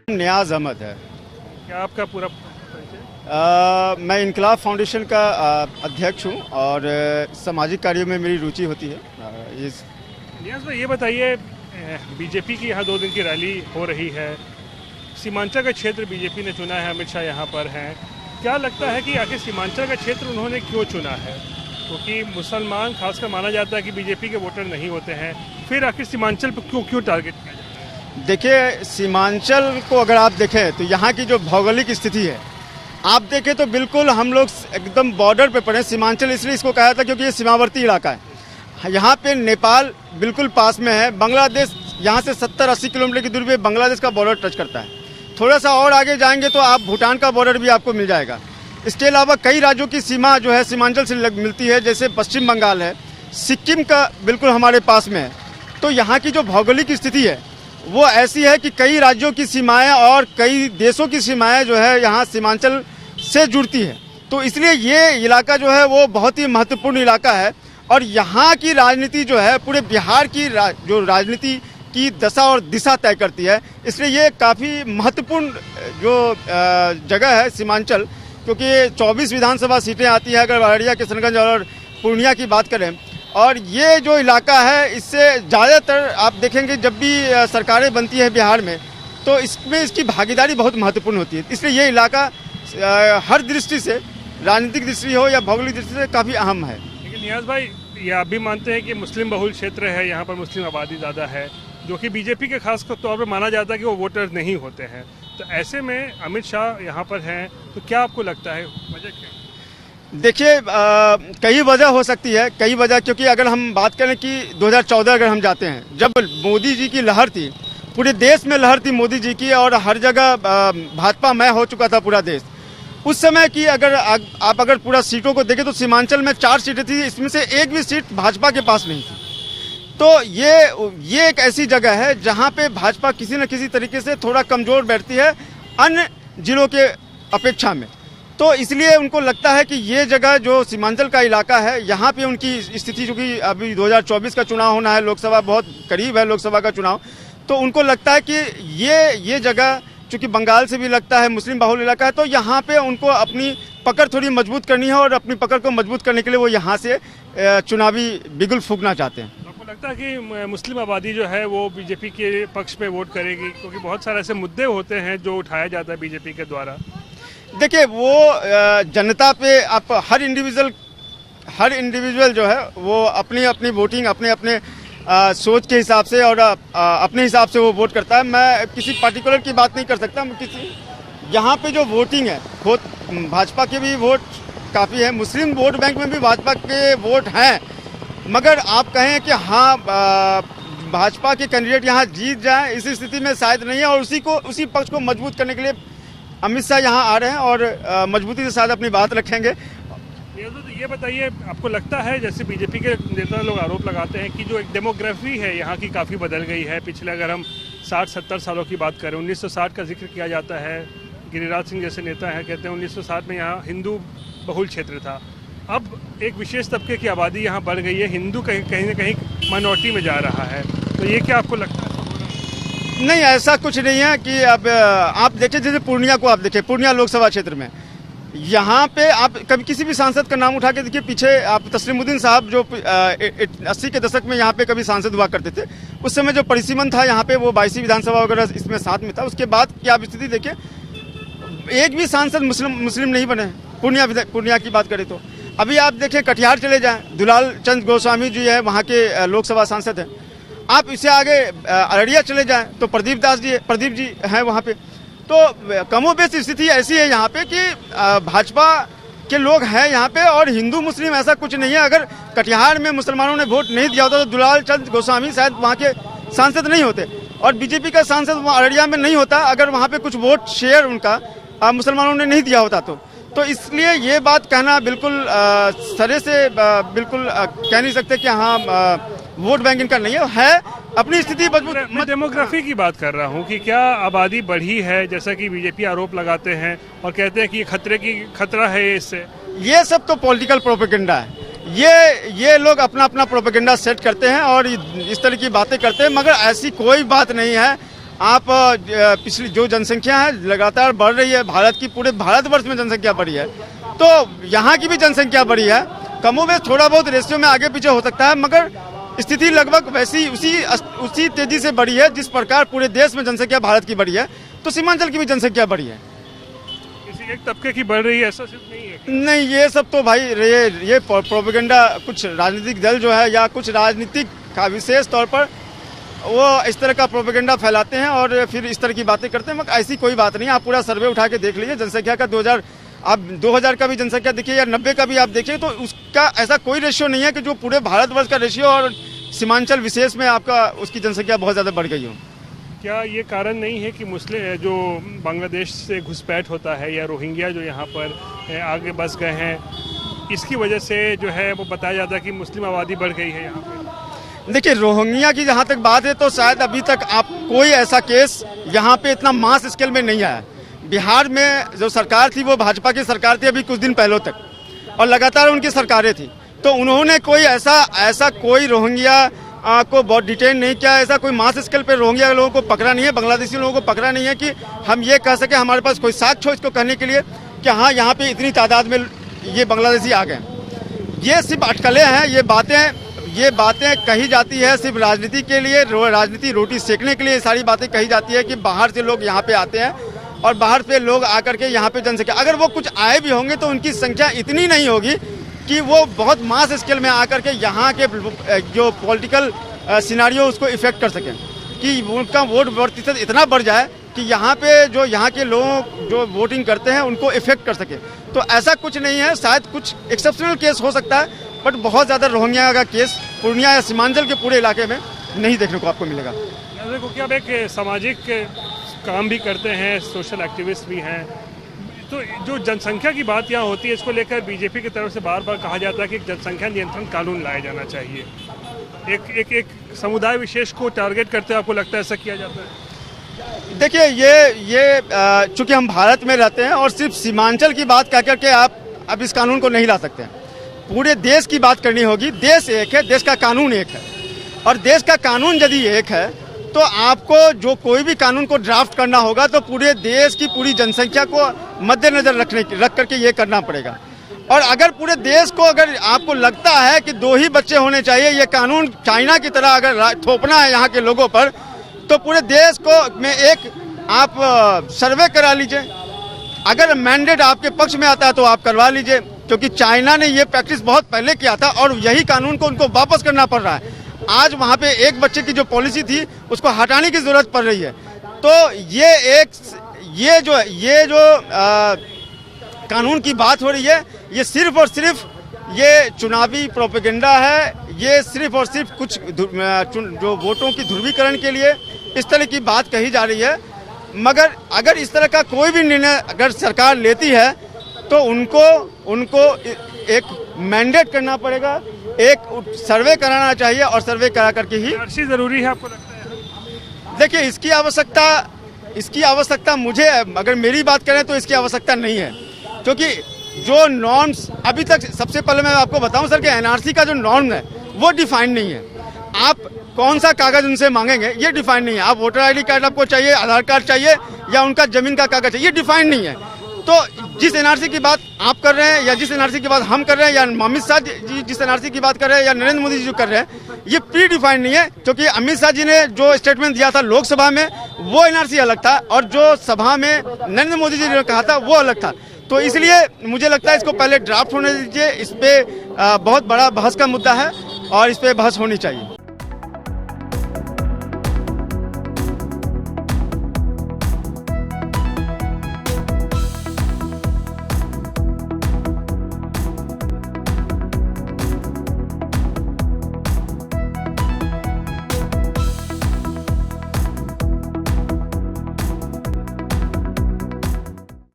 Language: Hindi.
नियाज अहमद है। क्या आपका पूरा परिचय? मैं इनकलाब फाउंडेशन का अध्यक्ष हूँ और सामाजिक कार्यों में मेरी रुचि होती है। नियाज भाई, ये बताइए, बीजेपी की यहाँ 2 दिन की रैली हो रही है, सीमांचल का क्षेत्र बीजेपी ने चुना है, अमित शाह यहाँ पर हैं। क्या लगता है कि आखिर सीमांचल का क्षेत्र उन्होंने क्यों चुना है? क्योंकि मुसलमान खासकर माना जाता है कि बीजेपी के वोटर नहीं होते हैं, फिर आखिर सीमांचल पर क्यों टारगेट किया जाता है? देखिए, सीमांचल को अगर आप देखें तो यहाँ की जो भौगोलिक स्थिति है, आप देखें तो बिल्कुल हम लोग एकदम बॉर्डर पे पड़े। सीमांचल इसलिए इसको कहा था क्योंकि ये सीमावर्ती इलाका है। यहाँ पे नेपाल बिल्कुल पास में है, बांग्लादेश यहाँ से 70-80 किलोमीटर की दूरी पे बांग्लादेश का बॉर्डर टच करता है। थोड़ा सा और आगे जाएंगे तो आप भूटान का बॉर्डर भी आपको मिल जाएगा। इसके अलावा कई राज्यों की सीमा जो है सीमांचल से मिलती है, जैसे पश्चिम बंगाल है, सिक्किम का बिल्कुल हमारे पास में है। तो यहाँ की जो भौगोलिक स्थिति है वो ऐसी है कि कई राज्यों की सीमाएं और कई देशों की सीमाएं जो है यहाँ सीमांचल से जुड़ती है। तो इसलिए ये इलाका जो है वो बहुत ही महत्वपूर्ण इलाका है और यहाँ की राजनीति जो है पूरे बिहार की जो राजनीति की दशा और दिशा तय करती है। इसलिए ये काफ़ी महत्वपूर्ण जो जगह है सीमांचल, क्योंकि 24 विधानसभा सीटें आती है अगर अररिया, किशनगंज और पूर्णिया की बात करें। और ये जो इलाका है इससे ज़्यादातर आप देखेंगे जब भी सरकारें बनती है बिहार में तो इसमें इसकी भागीदारी बहुत महत्वपूर्ण होती है। इसलिए ये इलाका हर दृष्टि से, राजनीतिक दृष्टि हो या भौगोलिक दृष्टि से, काफ़ी अहम है। लेकिन नियाज भाई, ये आप भी मानते हैं कि मुस्लिम बहुल क्षेत्र है, यहाँ पर मुस्लिम आबादी ज़्यादा है, जो कि बीजेपी के खास तौर पर माना जाता है कि वो वोटर नहीं होते हैं। तो ऐसे में अमित शाह यहाँ पर हैं, तो क्या आपको लगता है वजह क्या? देखिए, कई वजह हो सकती है, कई वजह, क्योंकि अगर हम बात करें कि 2014 अगर हम जाते हैं, जब मोदी जी की लहर थी, पूरे देश में लहर थी मोदी जी की और हर जगह भाजपामय हो चुका था पूरा देश। उस समय की अगर आप अगर पूरा सीटों को देखें तो सीमांचल में 4 सीटें थी, इसमें से एक भी सीट भाजपा के पास नहीं थी। तो ये एक ऐसी जगह है जहाँ पे भाजपा किसी न किसी तरीके से थोड़ा कमज़ोर बैठती है अन्य जिलों के अपेक्षा में। तो इसलिए उनको लगता है कि ये जगह जो सीमांचल का इलाका है, यहाँ पे उनकी स्थिति, चूँकि अभी 2024 का चुनाव होना है, लोकसभा बहुत करीब है, लोकसभा का चुनाव, तो उनको लगता है कि ये जगह चूँकि बंगाल से भी लगता है मुस्लिम बाहुल इलाका है, तो यहाँ पे उनको अपनी पकड़ थोड़ी मजबूत करनी है और अपनी पकड़ को मजबूत करने के लिए वो यहाँ से चुनावी बिगुल फूंकना चाहते हैं। आपको लगता है कि मुस्लिम आबादी जो है वो बीजेपी के पक्ष में वोट करेगी? क्योंकि बहुत सारे ऐसे मुद्दे होते हैं जो उठाया जाता है बीजेपी के द्वारा। देखिए, वो जनता पे आप हर इंडिविजुअल जो है वो अपनी अपनी वोटिंग अपने सोच के हिसाब से और अपने हिसाब से वो वोट करता है। मैं किसी पार्टिकुलर की बात नहीं कर सकता। किसी यहाँ पे जो वोटिंग है, भाजपा के भी वोट काफ़ी है, मुस्लिम वोट बैंक में भी भाजपा के वोट हैं, मगर आप कहें कि हाँ भाजपा के कैंडिडेट यहाँ जीत जाए, इस स्थिति में शायद नहीं है। और उसी पक्ष को मजबूत करने के लिए अमित शाह यहाँ आ रहे हैं और मजबूती से शायद अपनी बात रखेंगे। ये बताइए, आपको लगता है, जैसे बीजेपी के नेता लोग आरोप लगाते हैं कि जो एक डेमोग्राफी है यहाँ की काफ़ी बदल गई है पिछले, अगर हम 60-70 सालों की बात करें, 1960 का जिक्र किया जाता है, गिरिराज सिंह जैसे नेता हैं कहते हैं 1960 में यहाँ हिंदू बहुल क्षेत्र था, अब एक विशेष तबके की आबादी यहाँ बढ़ गई है, हिंदू कहीं ना कहीं माइनॉरिटी में जा रहा है। तो ये क्या आपको लगता है? नहीं, ऐसा कुछ नहीं है कि अब आप देखिए, जैसे पूर्णिया को आप देखिए, पूर्णिया लोकसभा क्षेत्र में यहाँ पे आप कभी किसी भी सांसद का नाम उठा के देखिए, पीछे आप तस्लीमुद्दीन साहब जो 80 के दशक में यहाँ पे कभी सांसद हुआ करते थे, उस समय जो परिसीमन था यहाँ पे वो 22 विधानसभा वगैरह इसमें साथ में था। उसके बाद क्या आप स्थिति देखिए, एक भी सांसद मुस्लिम नहीं बने। पूर्णिया की बात करें तो अभी आप देखें, कटिहार चले जाएँ, दुलाल चंद गोस्वामी जी है वहाँ के लोकसभा सांसद हैं। आप इससे आगे अररिया चले जाएं तो प्रदीप जी हैं वहाँ पे। तो कमोबेश स्थिति ऐसी है यहाँ पे कि भाजपा के लोग हैं यहाँ पे और हिंदू मुस्लिम ऐसा कुछ नहीं है। अगर कटिहार में मुसलमानों ने वोट नहीं दिया होता तो दुलाल चंद गोस्वामी शायद वहाँ के सांसद नहीं होते और बीजेपी का सांसद अररिया में नहीं होता अगर वहाँ पे कुछ वोट शेयर उनका मुसलमानों ने नहीं दिया होता तो इसलिए ये बात कहना बिल्कुल सरे से बिल्कुल कह नहीं सकते कि हाँ वोट बैंक इनका नहीं है अपनी स्थिति मजबूत। मैं डेमोग्राफी की बात कर रहा हूँ कि क्या आबादी बढ़ी है, जैसा कि बीजेपी आरोप लगाते हैं और कहते हैं कि खतरा है इससे। ये सब तो पॉलिटिकल प्रोपेगेंडा है। ये लोग अपना प्रोपेगेंडा सेट करते हैं और इस तरह की बातें करते हैं, मगर ऐसी कोई बात नहीं है। आप पिछली जो जनसंख्या है लगातार बढ़ रही है, भारत की पूरे भारतवर्ष में जनसंख्या बढ़ी है, तो यहाँ की भी जनसंख्या बढ़ी है। कमोबेश थोड़ा बहुत रेशियो में आगे पीछे हो सकता है, मगर स्थिति लगभग वैसी उसी तेजी से बढ़ी है जिस प्रकार पूरे देश में जनसंख्या भारत की बढ़ी है, तो सीमांचल की भी जनसंख्या बढ़ी है। किसी एक तबके की बढ़ रही है ऐसा सिर्फ नहीं है? नहीं, ये सब तो भाई ये प्रोपेगेंडा कुछ राजनीतिक दल जो है या कुछ राजनीतिक का विशेष तौर पर वो इस तरह का प्रोपेगेंडा फैलाते हैं और फिर इस तरह की बातें करते हैं, मगर ऐसी कोई बात नहीं। आप पूरा सर्वे उठा के देख लीजिए जनसंख्या का, 2000 का भी जनसंख्या देखिए या 90 का भी आप देखिए, तो उसका ऐसा कोई रेशियो नहीं है कि जो पूरे भारतवर्ष का रेशियो और सीमांचल विशेष में आपका उसकी जनसंख्या बहुत ज़्यादा बढ़ गई हो। क्या ये कारण नहीं है कि मुस्लिम जो बांग्लादेश से घुसपैठ होता है या रोहिंग्या जो यहाँ पर आगे बस गए हैं, इसकी वजह से जो है वो बताया जाता है कि मुस्लिम आबादी बढ़ गई है यहाँ पे? देखिए, रोहिंग्या की जहाँ तक बात है तो शायद अभी तक आप कोई ऐसा केस यहाँ पे इतना मास स्केल में नहीं आया। बिहार में जो सरकार थी वो भाजपा की सरकार थी अभी कुछ दिन पहले तक, और लगातार उनकी सरकारें थी, तो उन्होंने कोई ऐसा कोई रोहिंग्या को बहुत डिटेन नहीं किया, ऐसा कोई मास स्केल पे रोहिंग्या लोगों को पकड़ा नहीं है, बांग्लादेशी लोगों को पकड़ा नहीं है कि हम ये कह सके हमारे पास कोई साक्ष्य हो इसको कहने के लिए कि हाँ यहाँ पे इतनी तादाद में ये बांग्लादेशी आ गए। ये सिर्फ अटकलें हैं, ये बातें कही जाती है सिर्फ राजनीति के लिए, राजनीति रोटी सेकने के लिए ये सारी बातें कही जाती है कि बाहर से लोग यहाँ पे आते हैं और बाहर से लोग आकर के यहाँ पे जनसंख्या, अगर वो कुछ आए भी होंगे तो उनकी संख्या इतनी नहीं होगी कि वो बहुत मास स्केल में आकर के यहाँ के जो पॉलिटिकल सिनारियो उसको इफेक्ट कर सकें, कि उनका वोट प्रतिशत इतना बढ़ जाए कि यहाँ पे जो यहाँ के लोग जो वोटिंग करते हैं उनको इफेक्ट कर सके। तो ऐसा कुछ नहीं है, शायद कुछ एक्सेप्शनल केस हो सकता है, बट बहुत ज़्यादा रोहिंग्या का केस पूर्णिया या सीमांचल के पूरे इलाके में नहीं देखने को आपको मिलेगा। देखो कि आप एक सामाजिक काम भी करते हैं, सोशल एक्टिविस्ट भी हैं, तो जो जनसंख्या की बात यहाँ होती है इसको लेकर बीजेपी की तरफ से बार बार कहा जाता है कि जनसंख्या नियंत्रण कानून लाया जाना चाहिए। एक समुदाय विशेष को टारगेट करते हुए आपको लगता है ऐसा किया जाता है? देखिए, ये चूंकि हम भारत में रहते हैं और सिर्फ सीमांचल की बात कह करके आप अब इस कानून को नहीं ला सकते हैं। पूरे देश की बात करनी होगी। देश एक है, देश का कानून एक है, और देश का कानून यदि एक है तो आपको जो कोई भी कानून को ड्राफ्ट करना होगा तो पूरे देश की पूरी जनसंख्या को मद्देनजर रख करके ये करना पड़ेगा। और अगर पूरे देश को अगर आपको लगता है कि 2 ही बच्चे होने चाहिए, ये कानून चाइना की तरह अगर थोपना है यहाँ के लोगों पर, तो पूरे देश को में एक आप सर्वे करा लीजिए। अगर मैंडेट आपके पक्ष में आता है तो आप करवा लीजिए, क्योंकि चाइना ने ये प्रैक्टिस बहुत पहले किया था और यही कानून को उनको वापस करना पड़ रहा है। आज वहाँ पे एक बच्चे की जो पॉलिसी थी उसको हटाने की जरूरत पड़ रही है। तो ये जो कानून की बात हो रही है, ये सिर्फ और सिर्फ ये चुनावी प्रोपेगेंडा है। ये सिर्फ और सिर्फ कुछ जो वोटों की ध्रुवीकरण के लिए इस तरह की बात कही जा रही है। मगर अगर इस तरह का कोई भी निर्णय अगर सरकार लेती है तो उनको एक मैंडेट करना पड़ेगा, एक सर्वे कराना चाहिए, और सर्वे करा करके ही एनआरसी जरूरी है आपको लगता है? देखिए, इसकी आवश्यकता मुझे, अगर मेरी बात करें तो इसकी आवश्यकता नहीं है, क्योंकि जो नॉर्म्स अभी तक, सबसे पहले मैं आपको बताऊं सर कि एनआरसी का जो नॉर्म है वो डिफाइंड नहीं है। आप कौन सा कागज उनसे मांगेंगे ये डिफाइंड नहीं है। आप वोटर आईडी कार्ड आपको चाहिए, आधार कार्ड चाहिए, या उनका जमीन का कागज चाहिए, ये डिफाइंड नहीं है। तो जिस एनआरसी की बात आप कर रहे हैं या जिस एनआरसी की बात हम कर रहे हैं, या अमित शाह जी जिस एनआरसी की बात कर रहे हैं, या नरेंद्र मोदी जी जो कर रहे हैं, ये प्री डिफाइंड नहीं है। क्योंकि अमित शाह जी ने जो स्टेटमेंट दिया था लोकसभा में वो एनआरसी अलग था, और जो सभा में नरेंद्र मोदी जी ने कहा था वो अलग था। तो इसलिए मुझे लगता है इसको पहले ड्राफ्ट होने दीजिए। इस पे बहुत बड़ा बहस का मुद्दा है और इस पे बहस होनी चाहिए।